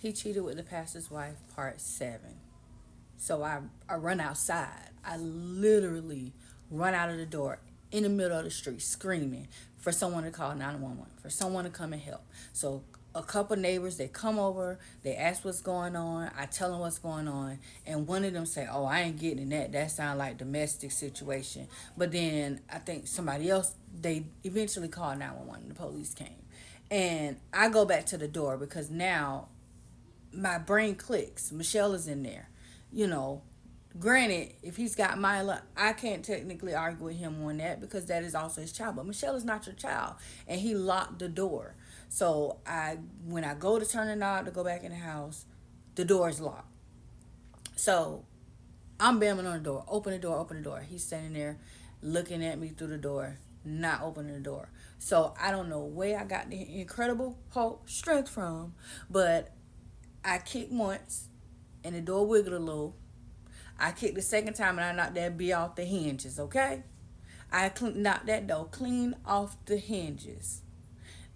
He cheated with the pastor's wife, part 7. So I run outside. I literally run out of the door in the middle of the street screaming for someone to call 911, for someone to come and help. So a couple neighbors, they come over, they ask what's going on, I tell them what's going on, and one of them say, oh, I ain't getting that. That sounds like domestic situation. But then I think somebody else, they eventually called 911, the police came. And I go back to the door because now my brain clicks. Michelle is in there. You know, granted, if he's got Mila, I can't technically argue with him on that because that is also his child. But Michelle is not your child, and he locked the door. So when I go to turn the knob to go back in the house, the door is locked. So I'm bamming on the door. Open the door. Open the door. He's standing there, looking at me through the door, not opening the door. So I don't know where I got the incredible Hulk strength from, but I kicked once, and the door wiggled a little. I kicked the second time, and I knocked that bee off the hinges, okay? I knocked that door clean off the hinges.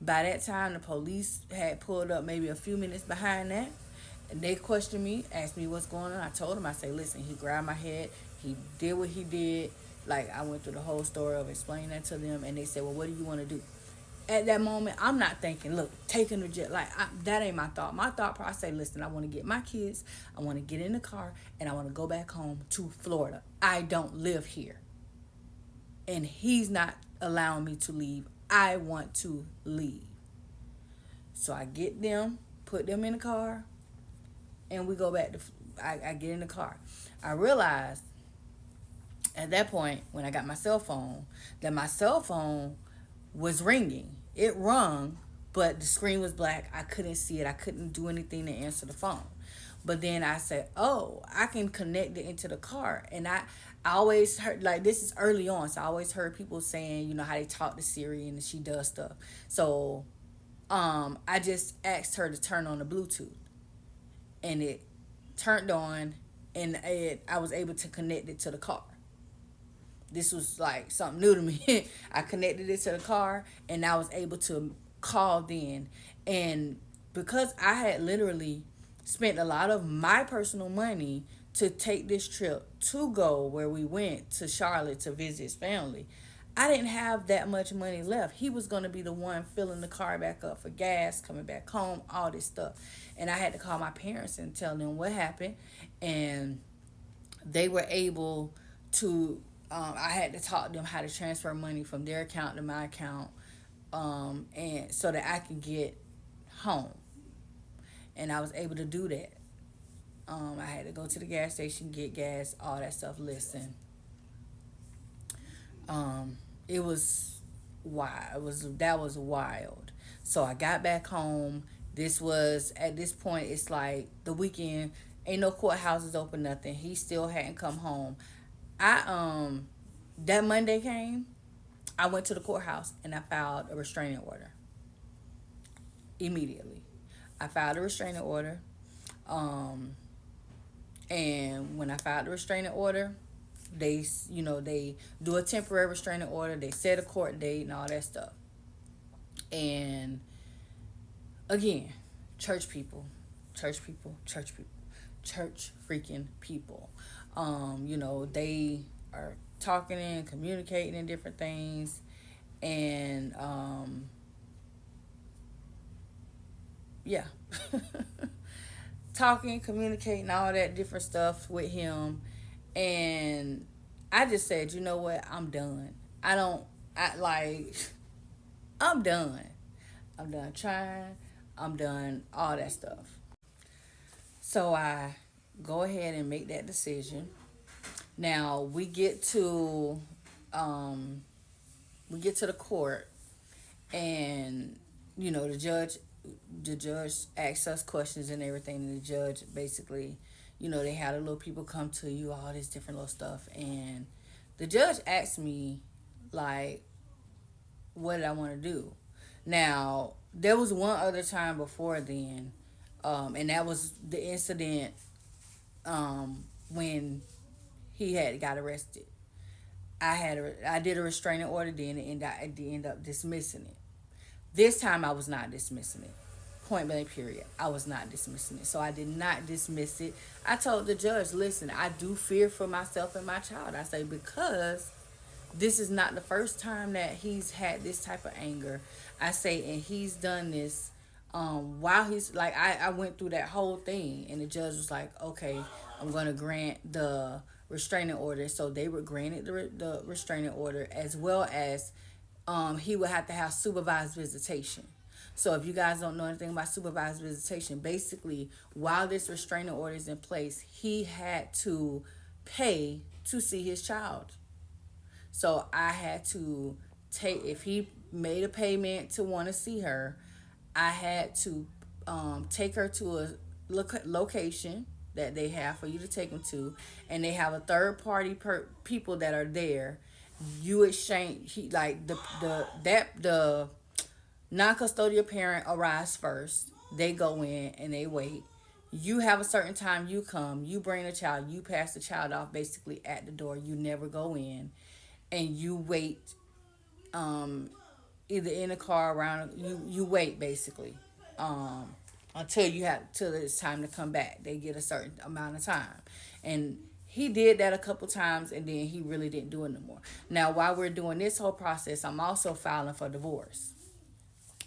By that time, the police had pulled up maybe a few minutes behind that. And they questioned me, asked me what's going on. I told them, I said, listen, he grabbed my head. He did what he did. Like, I went through the whole story of explaining that to them. And they said, well, what do you want to do? At that moment, I'm not thinking, look, taking the jet. Like, that ain't my thought. My thought process, I say, listen, I want to get my kids. I want to get in the car. And I want to go back home to Florida. I don't live here. And he's not allowing me to leave. I want to leave. So I get them, put them in the car, and we go back to, I get in the car. I realized at that point, when I got my cell phone, that my cell phone was ringing. It rung, but the screen was black. I couldn't see it. I couldn't do anything to answer the phone. But then I said, oh, I can connect it into the car. And I always heard, like, this is early on, so I always heard people saying, you know, how they talk to Siri and she does stuff. So I just asked her to turn on the Bluetooth, and it turned on, and I was able to connect it to the car. This was like something new to me. I connected it to the car, and I was able to call then. And because I had literally spent a lot of my personal money to take this trip to go where we went to Charlotte to visit his family, I didn't have that much money left. He was going to be the one filling the car back up for gas, coming back home, all this stuff. And I had to call my parents and tell them what happened. And they were able to, I had to talk to them how to transfer money from their account to my account, and so that I can get home. And I was able to do that. I had to go to the gas station, get gas, all that stuff. Listen, it was wild. That was wild. So I got back home. This was, at this point, it's like the weekend. Ain't no courthouses open, nothing. He still hadn't come home. That Monday came. I went to the courthouse and I filed a restraining order. Immediately, I filed a restraining order. And when I filed the restraining order, they do a temporary restraining order. They set a court date and all that stuff. And again, church people, church freaking people. They are talking and communicating and different things. And yeah. Talking, communicating, all that different stuff with him. And I just said, you know what? I'm done. I'm done. I'm done trying. I'm done all that stuff. So I go ahead and make that decision. Now we get to the court, and the judge asks us questions and everything, and the judge basically, they had the little people come to you, all this different little stuff, and the judge asked me, like, what did I want to do? Now, there was one other time before then, and that was the incident when he had got arrested. I did a restraining order then, and I ended up dismissing it. This time I was not dismissing it. point blank period. I was not dismissing it. So I did not dismiss it. I told the judge, listen, I do fear for myself and my child. I say, because this is not the first time that he's had this type of anger. I say, and he's done this while he's like, I went through that whole thing, and the judge was like, okay, I'm going to grant the restraining order. So they were granted the restraining order, as well as he would have to have supervised visitation. So if you guys don't know anything about supervised visitation, basically while this restraining order is in place, he had to pay to see his child. So I had to take, if he made a payment to want to see her, I had to take her to a location that they have for you to take them to, and they have a third party people that are there. You exchange, he like the non-custodial parent arrives first. They go in and they wait. You have a certain time, you come, you bring the child, you pass the child off basically at the door. You never go in, and you wait, either in a car around, you wait basically, until you have till it's time to come back. They get a certain amount of time, and he did that a couple times, and then he really didn't do it no more. Now, while we're doing this whole process, I'm also filing for divorce.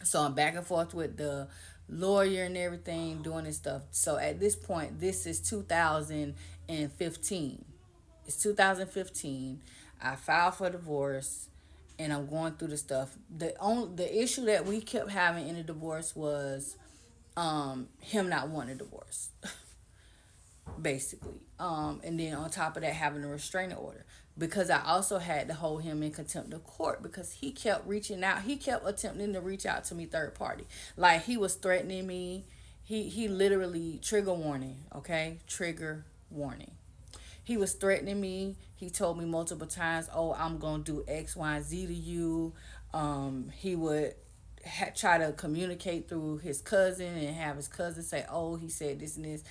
So I'm back and forth with the lawyer and everything, doing this stuff. So at this point, this is 2015. It's 2015. I filed for divorce, and I'm going through the stuff. The issue that we kept having in the divorce was him not wanting a divorce. Basically. And then on top of that, having a restraining order. Because I also had to hold him in contempt of court, because he kept reaching out. He kept attempting to reach out to me third party. Like, he was threatening me. He literally, trigger warning, okay? Trigger warning. He was threatening me. He told me multiple times, oh, I'm going to do X, Y, and Z to you. He would try to communicate through his cousin and have his cousin say, oh, he said this and this.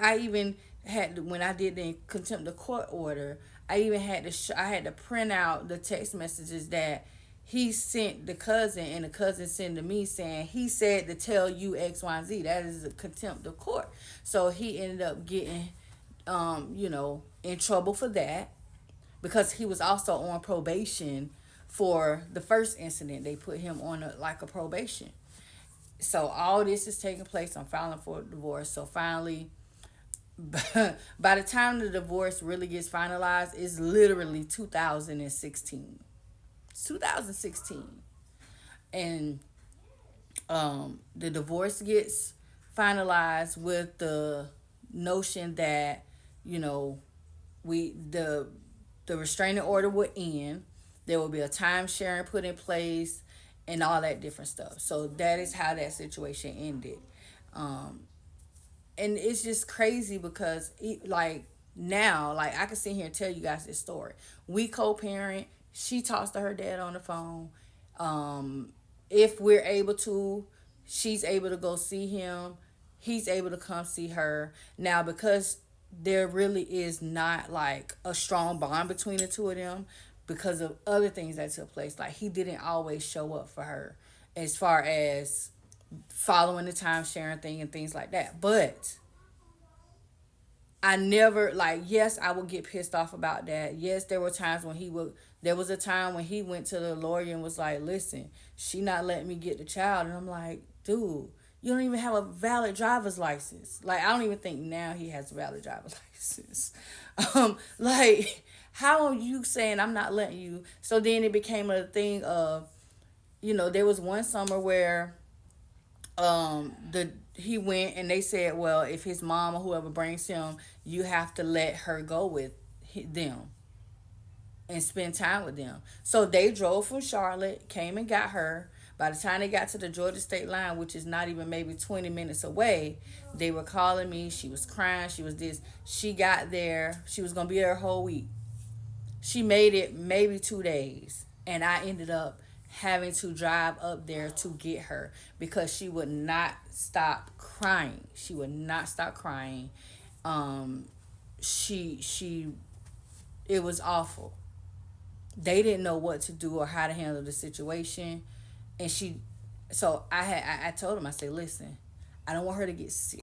I even had, when I did the contempt of court order, I even had to I had to print out the text messages that he sent the cousin, and the cousin sent to me saying he said to tell you X, Y, and Z. That is a contempt of court. So he ended up getting, in trouble for that, because he was also on probation for the first incident. They put him on a probation. So all this is taking place. I'm filing for a divorce. So finally, by the time the divorce really gets finalized, it's literally 2016. It's 2016. And the divorce gets finalized with the notion that, the restraining order would end. There will be a time sharing put in place and all that different stuff. So that is how that situation ended. And it's just crazy because now, I can sit here and tell you guys this story. We co-parent. She talks to her dad on the phone. If we're able to, she's able to go see him. He's able to come see her. Now, because there really is not a strong bond between the two of them, because of other things that took place. He didn't always show up for her as far as following the time sharing thing and things like that. But I never, yes, I would get pissed off about that. Yes, there were times when there was a time when he went to the lawyer and was like, listen, she not letting me get the child. And I'm like, dude, you don't even have a valid driver's license. I don't even think now he has a valid driver's license. How are you saying I'm not letting you? So then it became a thing of, there was one summer where he went and they said, well, if his mom or whoever brings him, you have to let her go with them and spend time with them. So they drove from Charlotte, came and got her. By the time they got to the Georgia state line, which is not even maybe 20 minutes away, they were calling me. She was crying. She was this. She got there. She was going to be there a whole week. She made it maybe 2 days. And I ended up having to drive up there to get her because she would not stop crying. She would not stop crying. It was awful. They didn't know what to do or how to handle the situation. And so I told him, I said, listen, I don't want her to get sick.